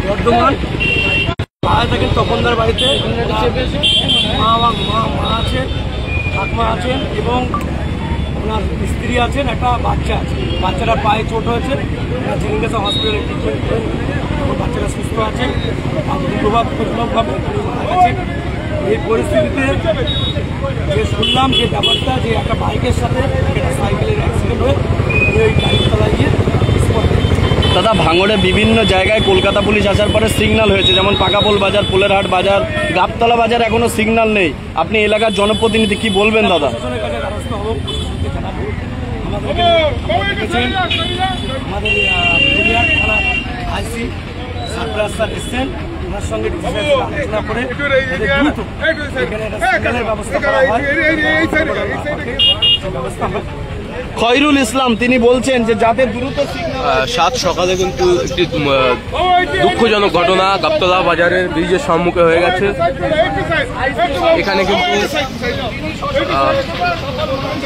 বর্ধমান পাড়ায় থাকেন তপনদার বাড়িতে। মা আছে, ঠাকুমা আছেন এবং ওনার স্ত্রী আছেন, একটা বাচ্চা আছে। বাচ্চারা পায়ে চোট হয়েছে, ওনার ঝিলিঙ্গেশ্বর হসপিটালে ট্রিটমেন্ট করেন, বাচ্চারা সুস্থ আছেন। দুর্ভাগ্যজনকভাবে মারা গেছেন। এই পরিস্থিতিতে যে শুনলাম যে ব্যাপারটা, যে একটা বাইকের সাথে একটা সাইকেলের অ্যাক্সিডেন্ট হয়ে ওই গাড়িতলায় গিয়ে দাদা, ভাঙড়ে বিভিন্ন জায়গায় কলকাতা পুলিশ আসার পরে সিগন্যাল হয়েছে, যেমন পাকাপোল বাজার, পোলেরহাট বাজার, গাবতলা বাজার এখনো সিগন্যাল নেই। আপনি এলাকার জনপ্রতিনিধি, কি বলবেন দাদা? প্রশাসনের কাছে দ্বারস্থ হব। আমাদের পুরুলিয়ার থানা আইসি সারপ্রাইজ স্যার এসছেন, ওনার সঙ্গে আলোচনা করে দ্রুত এখানে একটা সিগন্যালের ব্যবস্থা করা হয়। ব্যবস্থা হয়। খয়রুল ইসলাম তিনি বলছেন যে যাতে দ্রুত সাত সকালে কিন্তু একটি দুঃখজনক ঘটনা গাবতলা বাজারের ব্রিজের সম্মুখে হয়ে গেছে। এখানে কিন্তু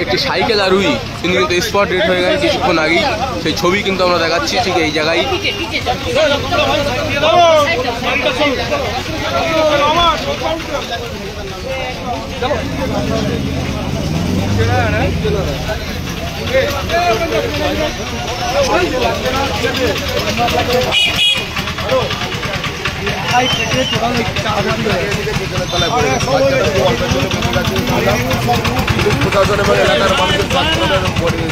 একটি সাইকেল আরোহী তিনি কিন্তু স্পট ডেড হয়ে গেছে কিছুক্ষণ আগেই। সেই ছবি কিন্তু আমরা দেখাচ্ছি ঠিক এই জায়গায়। প্রশাসন এবং এলাকার মানুষের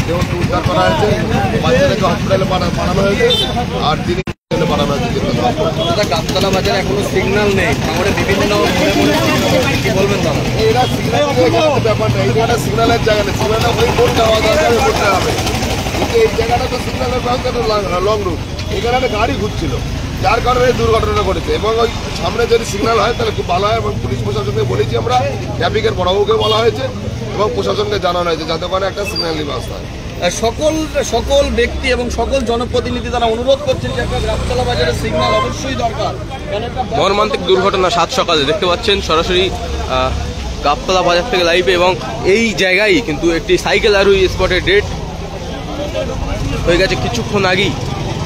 যেহেতু উদ্ধার করা হয়েছে, বাচ্চাদেরকে হসপিটালে পাঠানো হয়েছে আর তিনি পাঠানো হয়েছে। গাবতলা বাজারে এখনো সিগন্যাল নেই, ভাঙড়ে বিভিন্ন কি বলবেন দাদা? এরা সিগন্যাল ব্যাপার না, এই জায়গাটা সিগন্যালের জায়গা নেই, সিগন্যালটা ওই বোর্ড যাওয়া দরকার করতে হবে। কিন্তু এই জায়গাটা তো সিগন্যালের ব্যবস্থা লং রুট, এখানে একটা গাড়ি ঘুরছিল, যার কারণে দুর্ঘটনা ঘটেছে। এবং ওই সামনে যদি সিগন্যাল হয় তাহলে খুব ভালো হয়। এবং পুলিশ প্রশাসনকে বলেছি আমরা, ট্রাফিকের বড়বাবুকে বলা হয়েছে এবং প্রশাসনকে জানানো হয়েছে যাতে করে একটা সিগন্যাল ব্যবস্থা হয়। সকল ব্যক্তি এবং সকল জনপ্রতিনিধি তারা অনুরোধ করছেন যে একটা গাবতলা বাজারের সিগন্যাল অবশ্যই দরকার। মর্মান্তিক দুর্ঘটনা সাত সকালে দেখতে পাচ্ছেন সরাসরি গাবতলা বাজার থেকে লাইভে। এবং এই জায়গায় কিন্তু একটি সাইকেল আরোহী স্পটে ডেড হয়ে গেছে কিছুক্ষণ আগেই।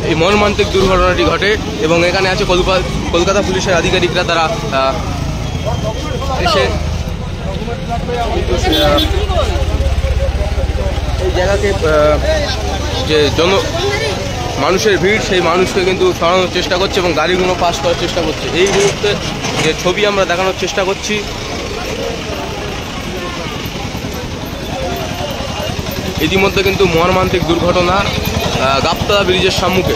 এই মর্মান্তিক দুর্ঘটনাটি ঘটে এবং এখানে আছে কলকাতা পুলিশের আধিকারিকরা। তারা এসে এই জায়গাকে যে মানুষের ভিড়, সেই মানুষকে কিন্তু সরানোর চেষ্টা করছে এবং গাড়িগুলো পাস করার চেষ্টা করছে। এই মুহূর্তে যে ছবি আমরা দেখানোর চেষ্টা করছি, ইতিমধ্যে কিন্তু মর্মান্তিক দুর্ঘটনা গাবতলা ব্রিজের সম্মুখে।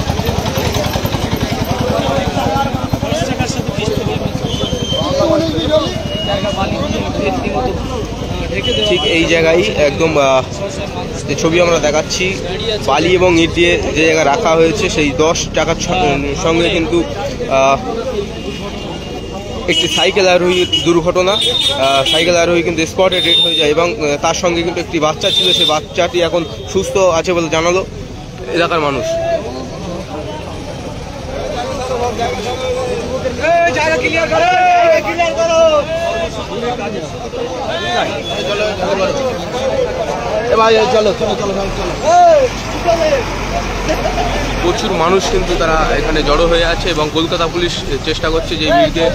ঠিক এই জায়গায় একদম যে ছবি আমরা দেখাচ্ছি, বালি এবং ইট দিয়ে যে জায়গায় রাখা হয়েছে, সেই 10 টাকার সঙ্গে কিন্তু একটি সাইকেল আরোহী দুর্ঘটনা। সাইকেল আরোহী কিন্তু স্পটে ডেড হয়ে যায় এবং তার সঙ্গে কিন্তু একটি বাচ্চা ছিল, সেই বাচ্চাটি এখন সুস্থ আছে বলে জানালো এলাকার মানুষ। প্রচুর মানুষ কিন্তু তারা এখানে জড়ো হয়ে আছে এবং কলকাতা পুলিশ চেষ্টা করছে যে ভিড়কে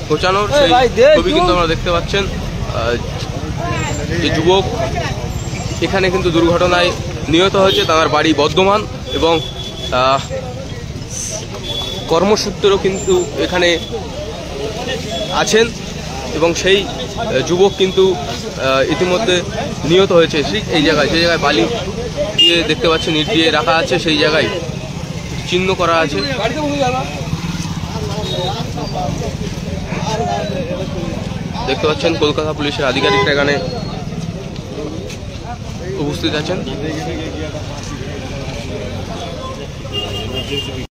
পৌঁছানোর। সেই ছবি কিন্তু আমরা দেখতে পাচ্ছেন। যে যুবক এখানে কিন্তু দুর্ঘটনায় নিহত হয়েছে, তার বাড়ি বর্ধমান এবং কর্মসূত্রেও কিন্তু এখানে আছেন এবং সেই যুবক কিন্তু ইতিমধ্যে নিহত হয়েছে। ঠিক এই জায়গায়, যে জায়গায় বালি দিয়ে দেখতে পাচ্ছেন ইট দিয়ে রাখা আছে, সেই জায়গায় চিহ্ন করা আছে। দেখতে পাচ্ছেন কলকাতা পুলিশের আধিকারিকরা এখানে উপস্থিত আছেন।